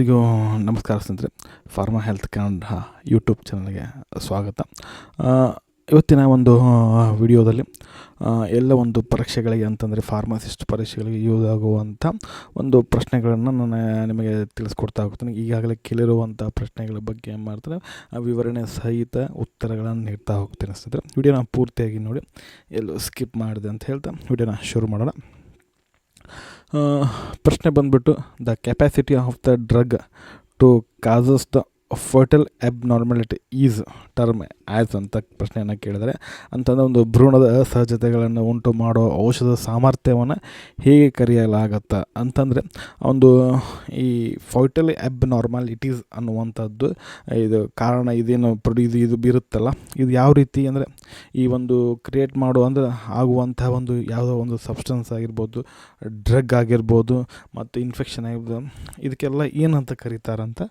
ಈಗ ನಮಸ್ಕಾರ ಸ್ನೇಹಿತರೆ, ಫಾರ್ಮಾ ಹೆಲ್ತ್ ಕನ್ನಡ ಯೂಟ್ಯೂಬ್ ಚಾನಲ್ಗೆ ಸ್ವಾಗತ. ಇವತ್ತಿನ ಒಂದು ವಿಡಿಯೋದಲ್ಲಿ ಎಲ್ಲ ಒಂದು ಪರೀಕ್ಷೆಗಳಿಗೆ ಅಂತಂದರೆ ಫಾರ್ಮಸಿಸ್ಟ್ ಪರೀಕ್ಷೆಗಳಿಗೆ ಯೂಸ್ ಆಗುವಂಥ ಒಂದು ಪ್ರಶ್ನೆಗಳನ್ನು ನಾನು ನಿಮಗೆ ತಿಳಿಸ್ಕೊಡ್ತಾ ಹೋಗ್ತೀನಿ. ಈಗಾಗಲೇ ಕೇಳಿರುವಂಥ ಪ್ರಶ್ನೆಗಳ ಬಗ್ಗೆ ಏನು ಮಾಡ್ತಾರೆ ವಿವರಣೆ ಸಹಿತ ಉತ್ತರಗಳನ್ನು ನೀಡ್ತಾ ಹೋಗ್ತೀನಿ ಸ್ನೇಹಿತರೆ. ವಿಡಿಯೋನ ಪೂರ್ತಿಯಾಗಿ ನೋಡಿ, ಎಲ್ಲೂ ಸ್ಕಿಪ್ ಮಾಡಿದೆ ಅಂತ ಹೇಳ್ತಾ ವಿಡಿಯೋನ ಶುರು ಮಾಡೋಣ. ಪ್ರಶ್ನೆ ಬಂದುಬಿಟ್ಟು, the capacity of the drug to causes the foetal abnormality is term as ಅಂತ ಪ್ರಶ್ನೆಯನ್ನು ಕೇಳಿದರೆ, ಅಂತಂದರೆ ಒಂದು ಭ್ರೂಣದ ಅಸಹಜತೆಗಳನ್ನು ಉಂಟು ಮಾಡೋ ಔಷಧದ ಸಾಮರ್ಥ್ಯವನ್ನು ಹೇಗೆ ಕರೆಯಲಾಗತ್ತೆ ಅಂತಂದರೆ, ಒಂದು ಈ ಫರ್ಟಲ್ ಅಬ್ನಾರ್ಮಾಲಿಟೀಸ್ ಅನ್ನುವಂಥದ್ದು ಇದು ಕಾರಣ ಇದೇನು ಇದು ಇರುತ್ತಲ್ಲ, ಇದು ಯಾವ ರೀತಿ ಅಂದರೆ ಈ ಒಂದು ಕ್ರಿಯೇಟ್ ಮಾಡೋ ಅಂದರೆ ಆಗುವಂಥ ಒಂದು ಯಾವುದೋ ಒಂದು ಸಬ್ಸ್ಟೆನ್ಸ್ ಆಗಿರ್ಬೋದು, ಡ್ರಗ್ ಆಗಿರ್ಬೋದು, ಮತ್ತು ಇನ್ಫೆಕ್ಷನ್ ಆಗಿರ್ಬೋದು, ಇದಕ್ಕೆಲ್ಲ ಏನಂತ ಕರೀತಾರಂತ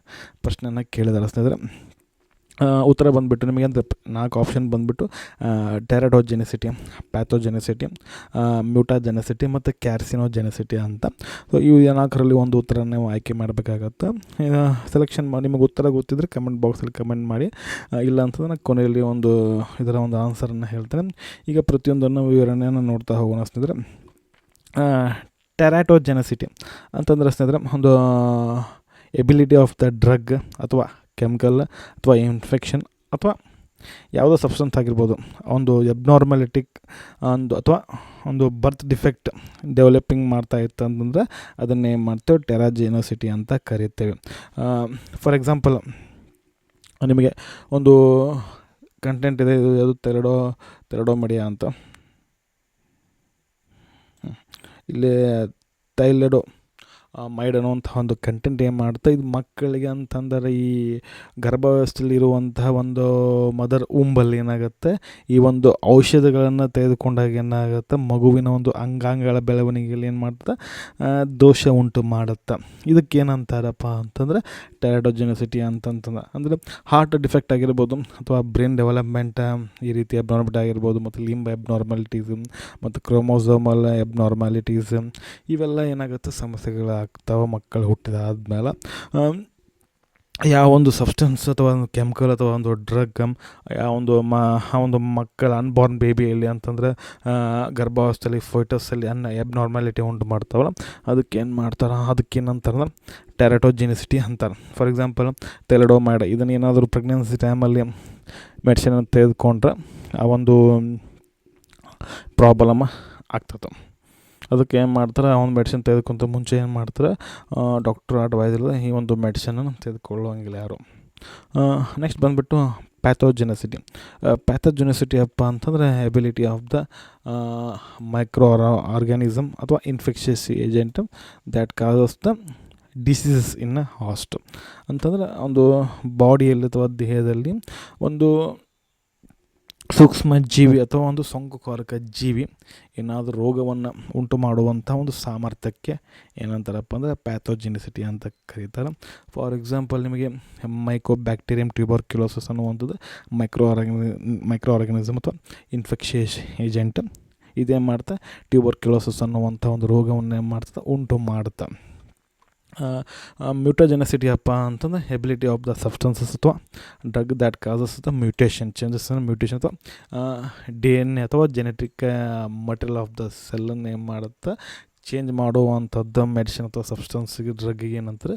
ಪ್ರಶ್ನೆಯನ್ನು ಕೇಳಿದಾರೆ ಸ್ನೇಹಿತರೆ. ಉತ್ತರ ಬಂದುಬಿಟ್ಟು ನಿಮಗೆ ಅಂದರೆ 4 ಆಪ್ಷನ್ ಬಂದುಬಿಟ್ಟು ಟೆರಡೋಜೆನಿಸಿಟಿ, ಪ್ಯಾಥೋಜೆನಿಸಿಟಿ, ಮ್ಯೂಟಾಜೆನಿಸಿಟಿ ಮತ್ತು ಕ್ಯಾರ್ಸಿನೋಜೆನಿಸಿಟಿ ಅಂತ. ಸೊ ಇವು 4ರಲ್ಲಿ ಒಂದು ಉತ್ತರ ನೀವು ಆಯ್ಕೆ ಮಾಡಬೇಕಾಗತ್ತೆ. ಸೆಲೆಕ್ಷನ್ ಮಾಡಿ, ನಿಮಗೆ ಉತ್ತರ ಗೊತ್ತಿದ್ದರೆ ಕಮೆಂಟ್ ಬಾಕ್ಸಲ್ಲಿ ಕಮೆಂಟ್ ಮಾಡಿ, ಇಲ್ಲ ಅಂತಂದ್ರೆ ನಾನು ಕೊನೆಯಲ್ಲಿ ಇದರ ಒಂದು ಆನ್ಸರನ್ನು ಹೇಳ್ತೇನೆ. ಈಗ ಪ್ರತಿಯೊಂದನ್ನು ವಿವರಣೆಯನ್ನು ನೋಡ್ತಾ ಹೋಗೋಣ ಸ್ನೇಹಿತರೆ. ಟೆರಾಟೋಜೆನಿಸಿಟಿ ಅಂತಂದರೆ ಸ್ನೇಹಿತರೆ, ಒಂದು ಎಬಿಲಿಟಿ ಆಫ್ ದ ಡ್ರಗ್ ಅಥವಾ ಕೆಮಿಕಲ್ ಅಥವಾ ಇನ್ಫೆಕ್ಷನ್ ಅಥವಾ ಯಾವುದೋ ಸಬ್ಸ್ಟೆನ್ಸ್ ಆಗಿರ್ಬೋದು, ಒಂದು ಎಬ್ನಾರ್ಮಾಲಿಟಿಕ್ ಅಥವಾ ಒಂದು ಬರ್ತ್ ಡಿಫೆಕ್ಟ್ ಡೆವಲಪಿಂಗ್ ಮಾಡ್ತಾ ಇತ್ತು ಅಂತಂದರೆ ಅದನ್ನೇ ಮಾಡ್ತೇವೆ ಟೆರಾಜೆನೋಸಿಟಿ ಅಂತ ಕರೀತೇವೆ. ಫಾರ್ ಎಕ್ಸಾಂಪಲ್, ನಿಮಗೆ ಒಂದು ಕಂಟೆಂಟ್ ಇದೆ, ಅದು ತೆರಡೋಮಡಿಯಾ ಅಂತ. ಇಲ್ಲಿ ಥೈಲೆಡೋ ಮೈಡ್ ಅನ್ನುವಂಥ ಒಂದು ಕಂಟೆಂಟ್ ಏನು ಮಾಡ್ತಾ, ಇದು ಮಕ್ಕಳಿಗೆ ಅಂತಂದರೆ ಈ ಗರ್ಭಾವಸ್ಥೆಯಲ್ಲಿರುವಂತಹ ಒಂದು ಮದರ್ ಉಂಬಲ್ಲಿ ಏನಾಗುತ್ತೆ, ಈ ಒಂದು ಔಷಧಗಳನ್ನು ತೆಗೆದುಕೊಂಡಾಗ ಏನಾಗುತ್ತೆ, ಮಗುವಿನ ಒಂದು ಅಂಗಾಂಗಗಳ ಬೆಳವಣಿಗೆಯಲ್ಲಿ ಏನು ಮಾಡ್ತದೆ, ದೋಷ ಉಂಟು ಮಾಡುತ್ತೆ. ಇದಕ್ಕೇನಂತಾರಪ್ಪ ಅಂತಂದರೆ ಟೆರಡೋಜೆನಿಸಿಟಿ ಅಂತಂತಂದ್ರೆ, ಅಂದರೆ ಹಾರ್ಟ್ ಡಿಫೆಕ್ಟ್ ಆಗಿರ್ಬೋದು ಅಥವಾ ಬ್ರೈನ್ ಡೆವಲಪ್ಮೆಂಟ್ ಈ ರೀತಿ ಅಬ್ನಾರ್ಮಲಿಟಿ ಆಗಿರ್ಬೋದು, ಮತ್ತು ಲಿಂಬ್ ಅಬ್ನಾರ್ಮಾಲಿಟೀಸ್ ಮತ್ತು ಕ್ರೋಮೋಸೋಮಲ್ ಅಬ್ನಾರ್ಮಾಲಿಟೀಸ್, ಇವೆಲ್ಲ ಏನಾಗುತ್ತೆ ಸಮಸ್ಯೆಗಳಾಗ್ತಾವೆ ಮಕ್ಕಳು ಹುಟ್ಟಿದ ಆದಮೇಲೆ. ಯಾವ ಒಂದು ಸಬ್ಸ್ಟೆನ್ಸ್ ಅಥವಾ ಒಂದು ಕೆಮಿಕಲ್ ಅಥವಾ ಒಂದು ಡ್ರಗ್ ಯಾವ ಒಂದು ಮಕ್ಕಳ ಅನ್ಬಾರ್ನ್ ಬೇಬಿಯಲ್ಲಿ ಅಂತಂದರೆ ಗರ್ಭಾವಸ್ಥೆಯಲ್ಲಿ ಫೋಟೋಸಲ್ಲಿ ಎಬ್ನಾರ್ಮಾಲಿಟಿ ಉಂಟು ಮಾಡ್ತಾವಲ್ಲ, ಅದಕ್ಕೇನು ಮಾಡ್ತಾರೆ, ಅದಕ್ಕೇನಂತಾರೆ ಟೆರಟೋಜೆನಿಸಿಟಿ ಅಂತಾರೆ. ಫಾರ್ ಎಕ್ಸಾಂಪಲ್ ಥೈಲೆಡೋಮೈಡ್, ಇದನ್ನು ಏನಾದರೂ ಪ್ರೆಗ್ನೆನ್ಸಿ ಟೈಮಲ್ಲಿ ಮೆಡಿಸಿನನ್ನು ತೆಗೆದುಕೊಂಡ್ರೆ ಆ ಒಂದು ಪ್ರಾಬ್ಲಮ್ ಆಗ್ತದೆ. ಅದಕ್ಕೆ ಏನು ಮಾಡ್ತಾರೆ, ಆ ಒಂದು ಮೆಡಿಸಿನ್ ತೆಗೆದುಕೊಂತ ಮುಂಚೆ ಏನು ಮಾಡ್ತಾರೆ, ಡಾಕ್ಟ್ರ್ ಅಡ್ವೈಸ್ ಇಲ್ಲದೆ ಈ ಒಂದು ಮೆಡಿಸಿನನ್ನು ತೆಗೆದುಕೊಳ್ಳೋಂಗಿಲ್ಲ ಯಾರು. ನೆಕ್ಸ್ಟ್ ಬಂದುಬಿಟ್ಟು ಪ್ಯಾಥೋಜೆನಿಸಿಟಿ. ಪ್ಯಾಥೋಜೆನಿಸಿಟಿ ಅಪ್ಪ ಅಂತಂದರೆ ability of the micro organism ಅಥವಾ infectious agent that causes the diseases in host. ಅಂತಂದರೆ ಒಂದು ಬಾಡಿಯಲ್ಲಿ ಅಥವಾ ದೇಹದಲ್ಲಿ ಒಂದು ಸೂಕ್ಷ್ಮ ಜೀವಿ ಅಥವಾ ಒಂದು ಸೋಂಕುಕಾರಕ ಜೀವಿ ಏನಾದರೂ ರೋಗವನ್ನು ಉಂಟು ಮಾಡುವಂಥ ಒಂದು ಸಾಮರ್ಥ್ಯಕ್ಕೆ ಏನಂತಾರಪ್ಪ ಅಂದರೆ ಪ್ಯಾಥೋಜೆನಿಸಿಟಿ ಅಂತ ಕರೀತಾರೆ. ಫಾರ್ ಎಕ್ಸಾಂಪಲ್, ನಿಮಗೆ ಮೈಕೋಬ್ಯಾಕ್ಟೀರಿಯಂ ಟ್ಯೂಬರ್ಕ್ಯುಲೋಸಿಸ್ ಅನ್ನುವಂಥದ್ದು ಮೈಕ್ರೋ ಆರ್ಗ್ಯಾನಿಸಮ್ ಅಥವಾ ಇನ್ಫೆಕ್ಷಿಯಸ್ ಏಜೆಂಟ್. ಇದೇನು ಮಾಡ್ತಾ ಟ್ಯೂಬರ್ಕ್ಯುಲೋಸಿಸ್ ಅನ್ನುವಂಥ ಒಂದು ರೋಗವನ್ನು ಏನು ಮಾಡ್ತದೆ, ಉಂಟು ಮಾಡುತ್ತೆ. ಮ್ಯೂಟಾಜೆನಿಸಿಟಿ ಅಪ್ಪ ಅಂತಂದರೆ ಎಬಿಲಿಟಿ ಆಫ್ ದ ಸಬ್ಸ್ಟೆನ್ಸಸ್ ಅಥವಾ drug that causes the mutation ಅಥವಾ DNA ಅಥವಾ ಜೆನೆಟಿಕ್ ಮಟೀರಿಯಲ್ ಆಫ್ ದ ಸೆಲ್ಲನ್ನು ಏನು ಮಾಡುತ್ತೆ, ಚೇಂಜ್ ಮಾಡುವಂಥದ್ದು ಮೆಡಿಸಿನ್ ಅಥವಾ ಸಬ್ಸ್ಟೆನ್ಸ್ಗೆ ಡ್ರಗ್ಗಿಗೆ ಏನಂತಾರೆ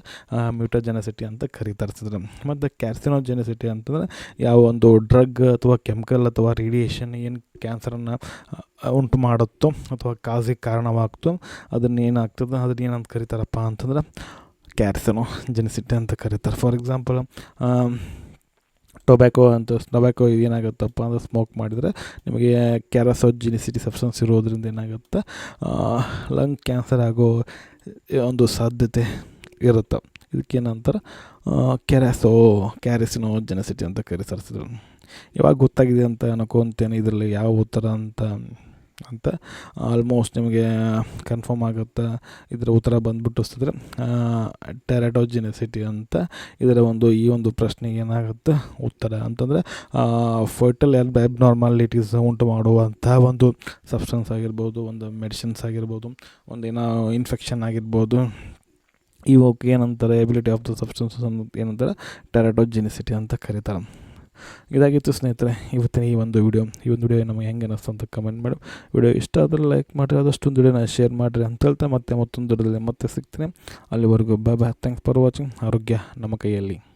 ಮ್ಯೂಟಾಜೆನಿಸಿಟಿ ಅಂತ ಕರೀತಾರೆ. ಮತ್ತು ಕ್ಯಾರ್ಸಿನೋಜೆನಿಸಿಟಿ ಅಂತಂದರೆ ಯಾವ ಒಂದು ಡ್ರಗ್ ಅಥವಾ ಕೆಮಿಕಲ್ ಅಥವಾ ರೇಡಿಯೇಷನ್ ಏನು ಕ್ಯಾನ್ಸರನ್ನು ಉಂಟು ಮಾಡುತ್ತೋ ಅಥವಾ ಕಾಜಿಗೆ ಕಾರಣವಾಗ್ತೋ ಅದನ್ನೇನಾಗ್ತದೆ, ಏನಂತ ಕರೀತಾರಪ್ಪ ಅಂತಂದ್ರೆ ಕ್ಯಾರ್ಸಿನೋಜೆನಿಸಿಟಿ ಅಂತ ಕರೀತಾರೆ. ಫಾರ್ ಎಕ್ಸಾಂಪಲ್, ಟೊಬ್ಯಾಕೋ ಏನಾಗುತ್ತಪ್ಪ ಅಂದರೆ ಸ್ಮೋಕ್ ಮಾಡಿದರೆ ನಿಮಗೆ ಕ್ಯಾರಸೋಜೆನಿಸಿಟಿ ಸಬ್ಸ್ಟೆನ್ಸ್ ಇರೋದ್ರಿಂದ ಏನಾಗುತ್ತೆ, ಲಂಗ್ ಕ್ಯಾನ್ಸರ್ ಆಗೋ ಒಂದು ಸಾಧ್ಯತೆ ಇರುತ್ತೆ. ಇದಕ್ಕೇನಂತಾರೆ ಕ್ಯಾರಿಸಿನೋಜೆನಿಸಿಟಿ ಅಂತ ಕರೀತಾರೆ. ಇವಾಗ ಗೊತ್ತಾಗಿದೆ ಅಂತ ಅನ್ಕೊತೇನೆ ಇದರಲ್ಲಿ ಯಾವ ಉತ್ತರ ಅಂತ ಆಲ್ಮೋಸ್ಟ್ ನಿಮಗೆ ಕನ್ಫರ್ಮ್ ಆಗುತ್ತೆ. ಇದರ ಉತ್ತರ ಬಂದುಬಿಟ್ಟು ಸಿದ್ರೆ ಟೆರಟೋಜೆನಿಸಿಟಿ ಅಂತ ಇದರ ಈ ಒಂದು ಪ್ರಶ್ನೆಗೆ ಏನಾಗುತ್ತೆ ಉತ್ತರ ಅಂತಂದರೆ ಫರ್ಟಲ್ ಅಬ್ನಾರ್ಮಾಲಿಟೀಸ್ ಉಂಟು ಮಾಡುವಂಥ ಒಂದು ಸಬ್ಸ್ಟೆನ್ಸ್ ಆಗಿರ್ಬೋದು, ಒಂದು ಮೆಡಿಸಿನ್ಸ್ ಆಗಿರ್ಬೋದು, ಒಂದೇನೋ ಇನ್ಫೆಕ್ಷನ್ ಆಗಿರ್ಬೋದು, ಇವಕ್ಕೆ ಏನಂತಾರೆ, ಎಬಿಲಿಟಿ ಆಫ್ ದ ಸಬ್ಸ್ಟೆನ್ಸಸ್ ಏನಂತಾರೆ, ಟೆರಟೋಜೆನಿಸಿಟಿ ಅಂತ ಕರೀತಾರೆ. ಇದಾಗಿತ್ತು ಸ್ನೇಹಿತರೆ ಇವತ್ತಿನ ಈ ಒಂದು ವಿಡಿಯೋ ನಮಗೆ ಹೆಂಗೆ ಅನ್ನಿಸ್ತು ಅಂತ ಕಮೆಂಟ್ ಮಾಡಿ. ವಿಡಿಯೋ ಇಷ್ಟ ಆದರೆ ಲೈಕ್ ಮಾಡಿರಿ, ಆದಷ್ಟು ವಿಡಿಯೋನ ಶೇರ್ ಮಾಡಿರಿ ಅಂತ ಹೇಳ್ತಾ ಮತ್ತೊಂದು ವಿಡಿಯೋದಲ್ಲಿ ಮತ್ತೆ ಸಿಗ್ತೀನಿ. ಅಲ್ಲಿವರೆಗೂ bye bye. Thanks for watching. ಆರೋಗ್ಯ ನಮ್ಮ ಕೈಯಲ್ಲಿ.